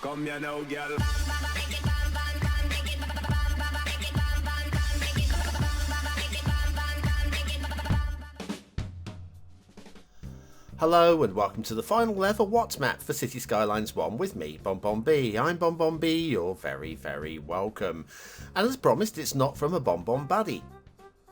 Come here now, girl. Hello and welcome to the final ever What's map for Cities Skylines 1 with me, BonBonB. I'm BonBonB, you're very welcome. And as promised, it's not from a BonBon buddy.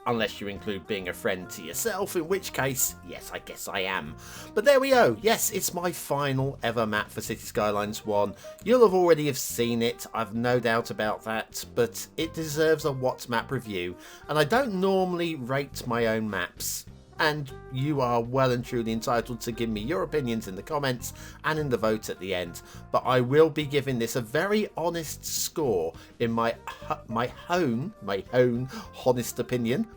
Unless you include being a friend to yourself, in which case, yes, I guess I am. But there we go. Yes, it's my final ever map for Cities Skylines 1. You'll have already have seen it, I've no doubt about that, but it deserves a What's map review. And I don't normally rate my own maps. And you are well and truly entitled to give me your opinions in the comments and in the vote at the end. But I will be giving this a very honest score in my own honest opinion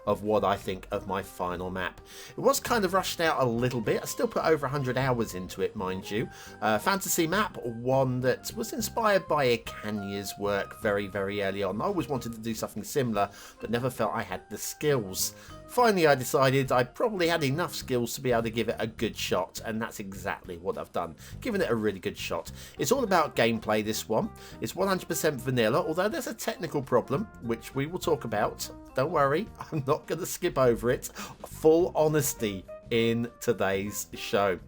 of what I think of my final map. It was kind of rushed out a little bit. I still put over 100 hours into it, mind you. Fantasy map, one that was inspired by Kanye's work very early on. I always wanted to do something similar, but never felt I had the skills. Finally, I decided I probably had enough skills to be able to give it a good shot, and that's exactly what I've done, given it a really good shot. It's all about gameplay, this one. It's 100% vanilla, although there's a technical problem, which we will talk about. Don't worry, I'm not going to skip over it. Full honesty in today's show.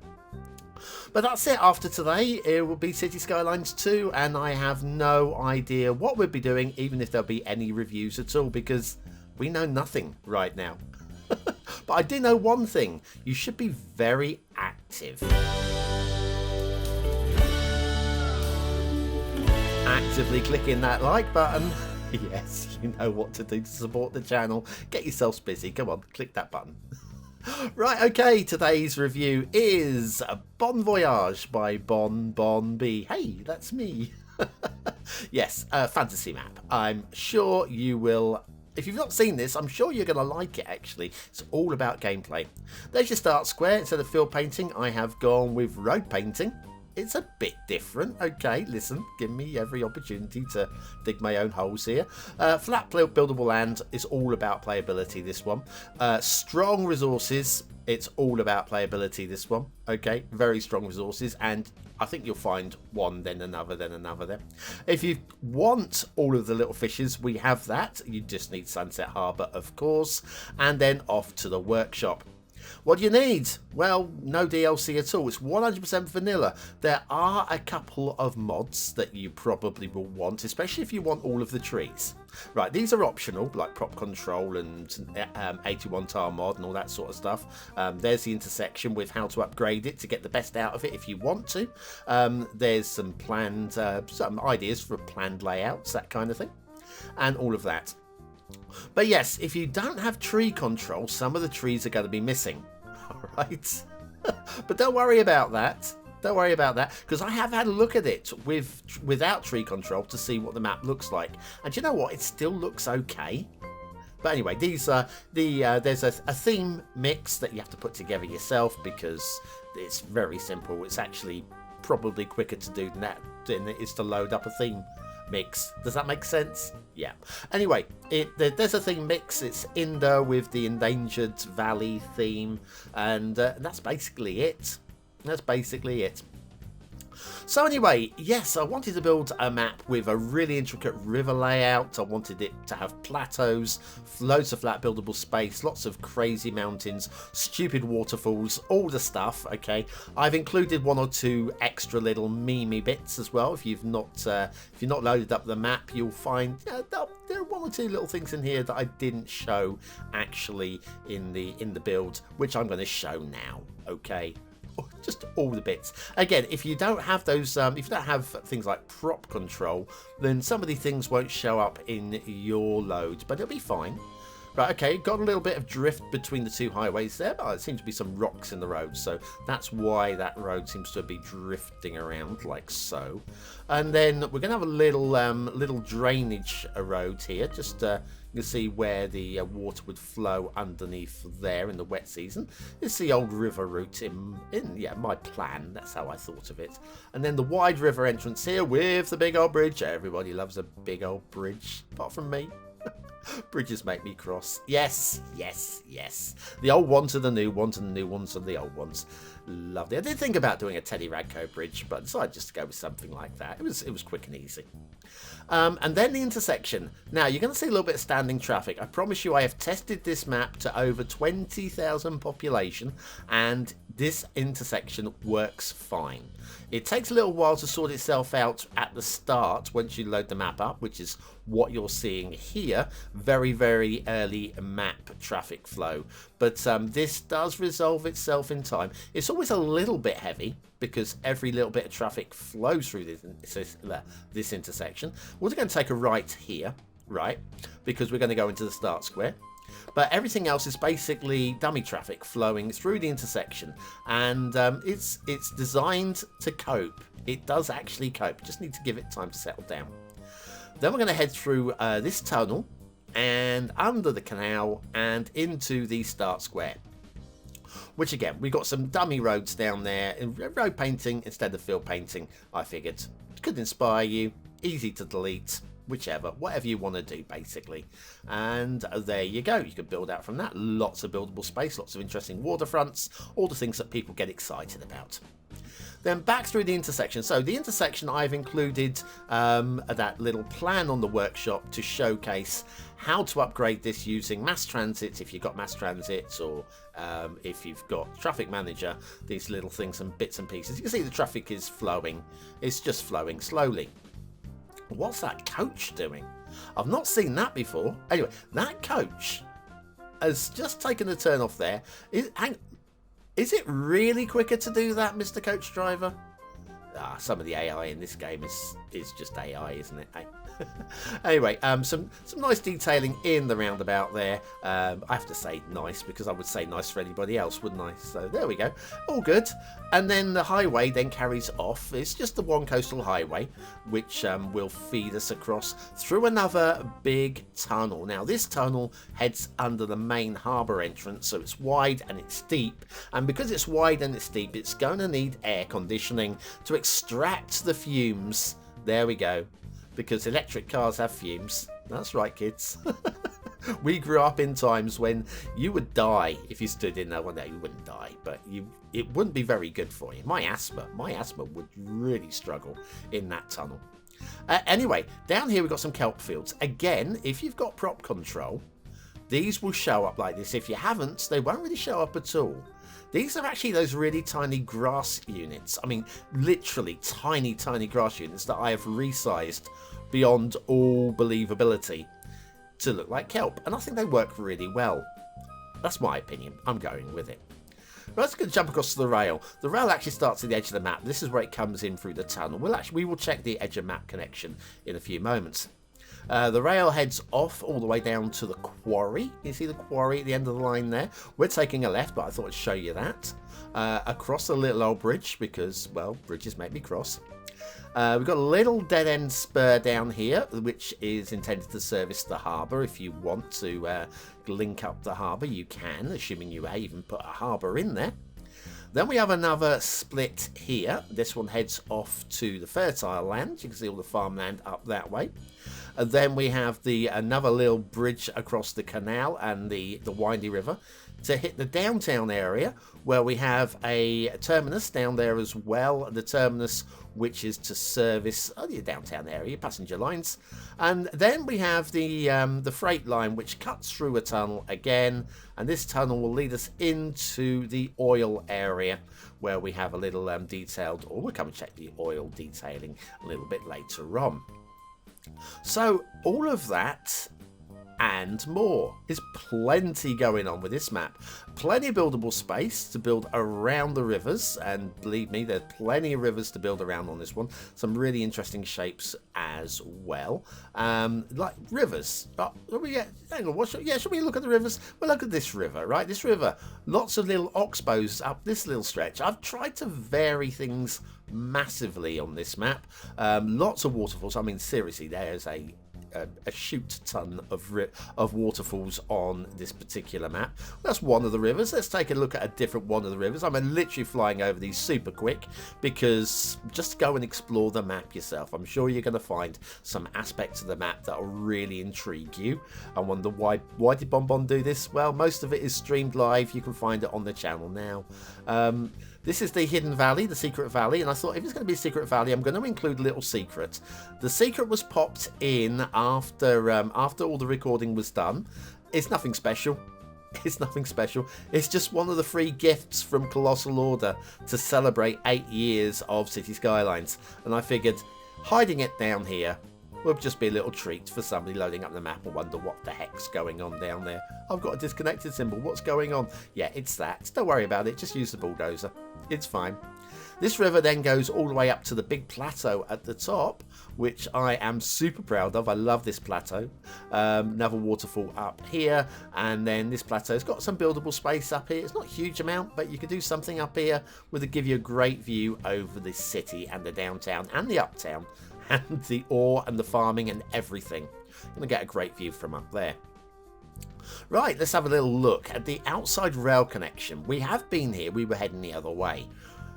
But that's it. After today, it will be Cities Skylines 2, and I have no idea what we'll be doing, even if there'll be any reviews at all, because we know nothing right now. But I do know one thing. You should be very active. Actively clicking that like button. Yes, you know what to do to support the channel. Get yourselves busy. Come on, click that button. Right, okay, today's review is Voyage by BonBonB. Hey, that's me. Yes, a fantasy map. I'm sure you will. If you've not seen this, I'm sure you're going to like it, actually. It's all about gameplay. There's your start square. Instead of field painting, I have gone with road painting. It's a bit different. Okay, listen, give me every opportunity to dig my own holes here. Flat buildable land is all about playability, this one. Strong resources. It's all about playability, this one. Okay, very strong resources, and I think you'll find one, then another, then another there. If you want all of the little fishes, we have that. You just need Sunset Harbour, of course, and then off to the workshop. What do you need? Well, no DLC at all. It's 100% vanilla. There are a couple of mods that you probably will want, especially if you want all of the trees. Right, these are optional, like prop control and 81 tile mod and all that sort of stuff. There's the intersection with how to upgrade it to get the best out of it if you want to. There's some planned, some ideas for planned layouts, that kind of thing, and all of that. But yes, if you don't have tree control, some of the trees are going to be missing. Alright? But don't worry about that. Don't worry about that, because I have had a look at it without tree control to see what the map looks like. And you know what? It still looks okay. But anyway, these are there's a theme mix that you have to put together yourself, because it's very simple. It's actually probably quicker to do than it is to load up a theme mix. Does that make sense? Yeah. Anyway, there's a theme mix. It's Indo with the Endangered Valley theme, and that's basically it. That's basically it. So anyway, yes, I wanted to build a map with a really intricate river layout. I wanted it to have plateaus, loads of flat buildable space, lots of crazy mountains, stupid waterfalls, all the stuff. Okay, I've included one or two extra little memey bits as well. If you've not loaded up the map, you'll find there are one or two little things in here that I didn't show actually in the build, which I'm going to show now. Okay. Just all the bits. Again, if you don't have those, if you don't have things like prop control, then some of these things won't show up in your load, but it'll be fine. Right, okay, got a little bit of drift between the two highways there, but there seems to be some rocks in the road, so that's why that road seems to be drifting around like so. And then we're going to have a little drainage road here, just you can see where the water would flow underneath there in the wet season. It's the old river route in my plan. That's how I thought of it. And then the wide river entrance here with the big old bridge. Everybody loves a big old bridge, apart from me. Bridges make me cross. Yes, yes, yes. The old ones are the new ones, and the new ones are the old ones. Lovely. I did think about doing a Teddy Radko bridge, but decided just to go with something like that. It was quick and easy. And then the intersection. Now, you're going to see a little bit of standing traffic. I promise you I have tested this map to over 20,000 population, and this intersection works fine. It takes a little while to sort itself out at the start once you load the map up, which is what you're seeing here. Very, very early map traffic flow. But this does resolve itself in time. It's always a little bit heavy because every little bit of traffic flows through this intersection. We're going to take a right here, right, because we're going to go into the start square. But everything else is basically dummy traffic flowing through the intersection, and it's designed to cope. It does actually cope. Just need to give it time to settle down. Then we're going to head through this tunnel and under the canal and into the start square. Which again, we've got some dummy roads down there, road painting instead of field painting. I figured could inspire you, easy to delete. Whichever, whatever you want to do, basically. And there you go. You can build out from that. Lots of buildable space, lots of interesting waterfronts, all the things that people get excited about. Then back through the intersection. So the intersection, I've included that little plan on the workshop to showcase how to upgrade this using mass transits, if you've got mass transits, or if you've got traffic manager, these little things and bits and pieces. You can see the traffic is flowing. It's just flowing slowly. What's that coach doing? I've not seen that before. Anyway, that coach has just taken a turn off there. Is it really quicker to do that, Mr. Coach Driver? Some of the AI in this game is just AI, isn't it? Anyway, some nice detailing in the roundabout there. I have to say nice because I would say nice for anybody else, wouldn't I? So there we go. All good. And then the highway then carries off. It's just the one coastal highway, which will feed us across through another big tunnel. Now, this tunnel heads under the main harbour entrance, so it's wide and it's steep. And because it's wide and it's steep, it's going to need air conditioning to extract the fumes. There we go. Because electric cars have fumes. That's right, kids. We grew up in times when you would die if you stood in there. Well, no, you wouldn't die, but it wouldn't be very good for you. My asthma would really struggle in that tunnel. Anyway, down here we've got some kelp fields. Again, if you've got prop control, these will show up like this. If you haven't, they won't really show up at all. These are actually those really tiny grass units. I mean, literally tiny, tiny grass units that I have resized beyond all believability to look like kelp. And I think they work really well. That's my opinion. I'm going with it. Let's go jump across to the rail. The rail actually starts at the edge of the map. This is where it comes in through the tunnel. We will check the edge of map connection in a few moments. The rail heads off all the way down to the quarry. You see the quarry at the end of the line there? We're taking a left, but I thought I'd show you that. Across a little old bridge because, well, bridges make me cross. We've got a little dead-end spur down here, which is intended to service the harbour. If you want to link up the harbour, you can, assuming you even put a harbour in there. Then we have another split here. This one heads off to the fertile land. You can see all the farmland up that way. And then we have another little bridge across the canal and the windy river to hit the downtown area, where we have a terminus down there as well. The terminus, which is to service the downtown area, passenger lines. And then we have the freight line, which cuts through a tunnel again. And this tunnel will lead us into the oil area, where we have a little detailed, or we'll come and check the oil detailing a little bit later on. So all of that and more. There's plenty going on with this map. Plenty of buildable space to build around the rivers, and believe me, there's plenty of rivers to build around on this one. Some really interesting shapes as well. Like rivers. Should we look at the rivers? Well, look at this river, right? This river, lots of little oxbows up this little stretch. I've tried to vary things massively on this map. Lots of waterfalls. I mean, seriously, there's a shoot ton of waterfalls on this particular map. That's one of the rivers. Let's take a look at a different one of the rivers. I'm literally flying over these super quick because just go and explore the map yourself. I'm sure you're going to find some aspects of the map that will really intrigue you. I wonder why did BonBon do this? Well, most of it is streamed live. You can find it on the channel now. This is the hidden valley, the secret valley, and I thought if it's going to be a secret valley, I'm going to include a little secret. The secret was popped in after all the recording was done. It's nothing special. It's nothing special. It's just one of the free gifts from Colossal Order to celebrate 8 years of Cities Skylines. And I figured hiding it down here would just be a little treat for somebody loading up the map and wonder what the heck's going on down there. I've got a disconnected symbol. What's going on? Yeah, it's that. Don't worry about it. Just use the bulldozer. It's fine. This river then goes all the way up to the big plateau at the top, which I am super proud of. I love this plateau. Another waterfall up here, and then this plateau's got some buildable space up here. It's not a huge amount, but you could do something up here to give you a great view over the city and the downtown and the uptown and the ore and the farming and everything. You're going to get a great view from up there. Right, let's have a little look at the outside rail connection. We have been here. We were heading the other way.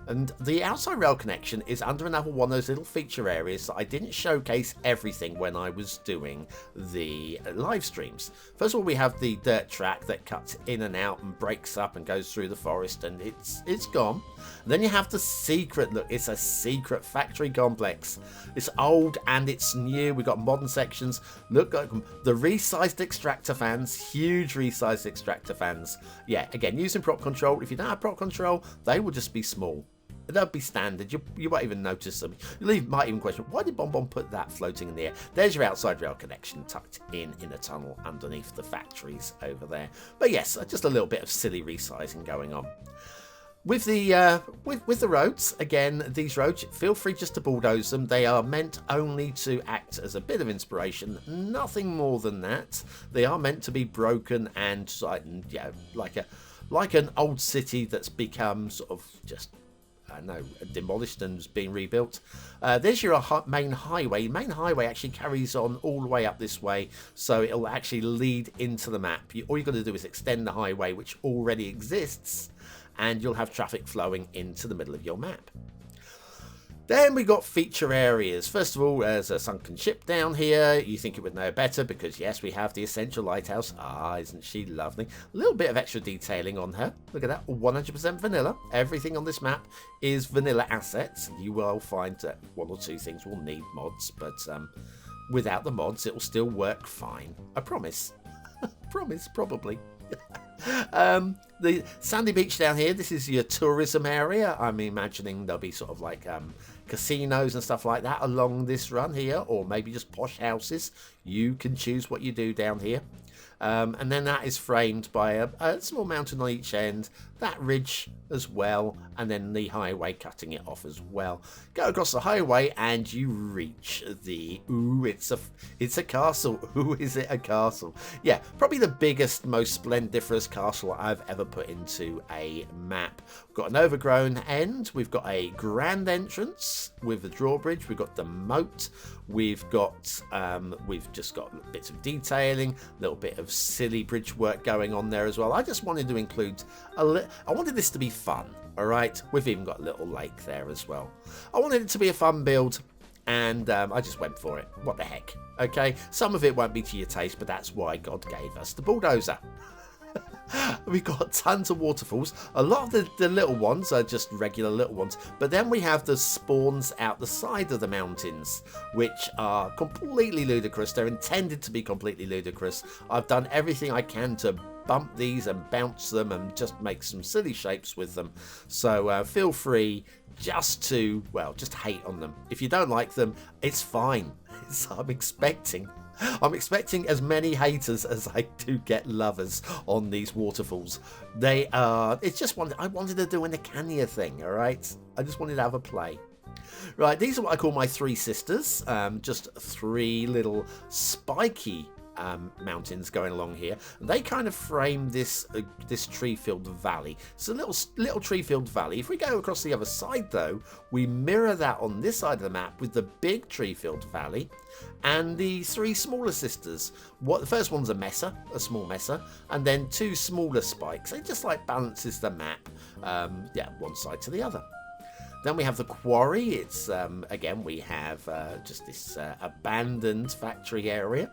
And the outside rail connection is under another one of those little feature areas that I didn't showcase everything when I was doing the live streams. First of all, we have the dirt track that cuts in and out and breaks up and goes through the forest, and it's gone. And then you have the secret, look, it's a secret factory complex. It's old and it's new. We've got modern sections. Look at the resized extractor fans, huge resized extractor fans. Yeah, again, using prop control. If you don't have prop control, they will just be small. They'll be standard. You won't even notice them. You might even question, why did BonBon put that floating in the air? There's your outside rail connection tucked in a tunnel underneath the factories over there. But yes, just a little bit of silly resizing going on. With the with the roads, again, these roads, feel free just to bulldoze them. They are meant only to act as a bit of inspiration, nothing more than that. They are meant to be broken and like an old city that's become sort of just, I know, demolished and being rebuilt. There's your main highway. Main highway actually carries on all the way up this way, so it'll actually lead into the map. All you've got to do is extend the highway, which already exists, and you'll have traffic flowing into the middle of your map. Then we got feature areas. First of all, there's a sunken ship down here. You think it would know better because, yes, we have the Essential Lighthouse. Ah, isn't she lovely? A little bit of extra detailing on her. Look at that, 100% vanilla. Everything on this map is vanilla assets. You will find that one or two things will need mods, but without the mods, it will still work fine. I promise. Promise, probably. The sandy beach down here, this is your tourism area. I'm imagining there'll be sort of like casinos and stuff like that along this run here, or maybe just posh houses. You can choose what you do down here. And then that is framed by a small mountain on each end, that ridge as well, and then the highway cutting it off as well. Go across the highway and you reach the, ooh, it's a castle. Ooh, is it a castle? Yeah, probably the biggest, most splendiferous castle I've ever put into a map. We've got an overgrown end, we've got a grand entrance with the drawbridge, we've got the moat, we've just got bits of detailing, a little bit of silly bridge work going on there as well. I just wanted to include I wanted this to be fun, all right? We've even got a little lake there as well. I wanted it to be a fun build, and I just went for it. What the heck? Okay, some of it won't be to your taste, but that's why God gave us the bulldozer. We've got tons of waterfalls. A lot of the little ones are just regular little ones, but then we have the spawns out the side of the mountains, which are completely ludicrous. They're intended to be completely ludicrous. I've done everything I can to bump these and bounce them and just make some silly shapes with them. So feel free just to, well, just hate on them. If you don't like them, it's fine. I'm expecting as many haters as I do get lovers on these waterfalls. It's just I wanted to do an Icania thing, all right? I just wanted to have a play. Right, these are what I call my three sisters. Just three little spiky mountains going along here. They kind of frame this tree-filled valley. It's a little tree-filled valley. If we go across the other side, though, we mirror that on this side of the map with the big tree-filled valley and the three smaller sisters. The first one's a small messer, and then two smaller spikes. It just like balances the map, one side to the other. Then we have the quarry. It's again, we have just this abandoned factory area.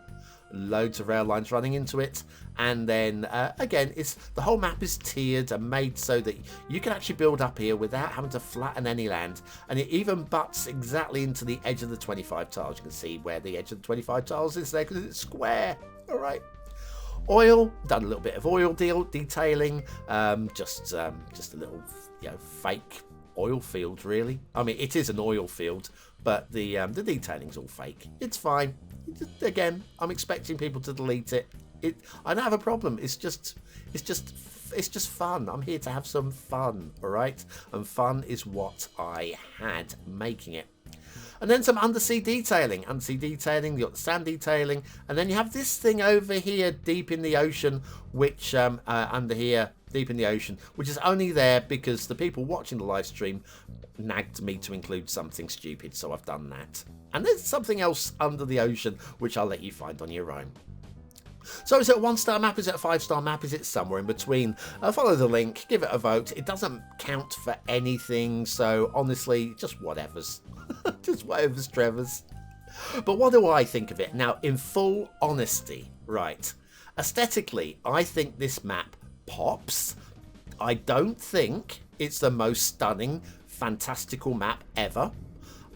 loads of rail lines running into it. And then again, the whole map is tiered and made so that you can actually build up here without having to flatten any land. And it even butts exactly into the edge of the 25 tiles. You can see where the edge of the 25 tiles is there because it's square. All right. Oil, done a little bit of oil detailing, just a little, fake oil field, really. I mean, it is an oil field, but the detailing's all fake. It's fine. Again, I'm expecting people to delete it. I don't have a problem. It's just fun. I'm here to have some fun, all right? And fun is what I had making it. And then some undersea detailing. You've got the sand detailing, and then you have this thing over here deep in the ocean, which under here deep in the ocean, which is only there because the people watching the live stream nagged me to include something stupid, so I've done that. And there's something else under the ocean, which I'll let you find on your own. So is it a 1-star map? Is it a 5-star map? Is it somewhere in between? Follow the link, give it a vote. It doesn't count for anything, so honestly, just whatever's. Just whatever's Trevor's. But what do I think of it? Now, in full honesty, right, aesthetically, I think this map pops. I don't think it's the most stunning, fantastical map ever.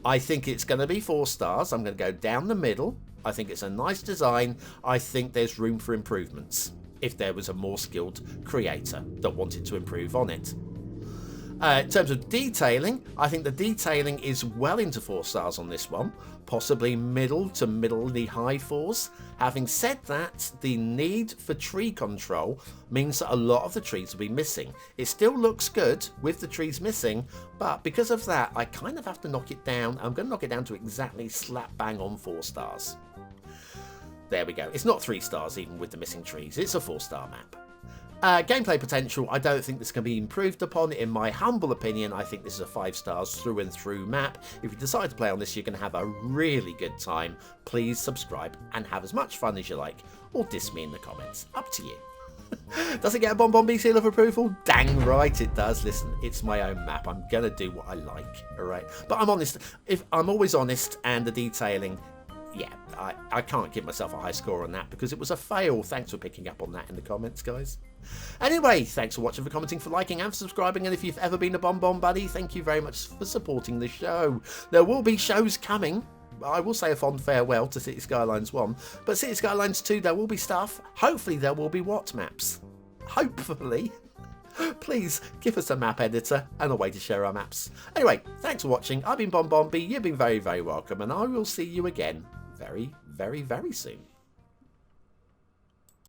I think it's going to be 4 stars. I'm going to go down the middle. I think it's a nice design. I think there's room for improvements if there was a more skilled creator that wanted to improve on it. In terms of detailing, I think the detailing is well into 4 stars on this one, possibly middle to middle-y high 4s. Having said that, the need for tree control means that a lot of the trees will be missing. It still looks good with the trees missing, but because of that, I kind of have to knock it down. I'm going to knock it down to exactly slap bang on 4 stars. There we go. It's not 3 stars even with the missing trees. It's a 4-star map. Gameplay potential, I don't think this can be improved upon. In my humble opinion, I think this is a 5 stars through and through map. If you decide to play on this, you're going to have a really good time. Please subscribe and have as much fun as you like, or diss me in the comments. Up to you. Does it get a BonBonB seal of approval? Dang right it does. Listen, it's my own map. I'm going to do what I like, all right? But I'm honest. I'm always honest, and the detailing, yeah, I can't give myself a high score on that because it was a fail. Thanks for picking up on that in the comments, guys. Anyway, thanks for watching, for commenting, for liking and subscribing, and if you've ever been a BonBon buddy, thank you very much for supporting the show. There will be shows coming. I will say a fond farewell to Cities Skylines 1, but Cities Skylines 2, there will be stuff. Hopefully there will be what maps? Hopefully. Please give us a map editor and a way to share our maps. Anyway, thanks for watching. I've been BonBonB. You've been very, very welcome, and I will see you again very, very, very soon.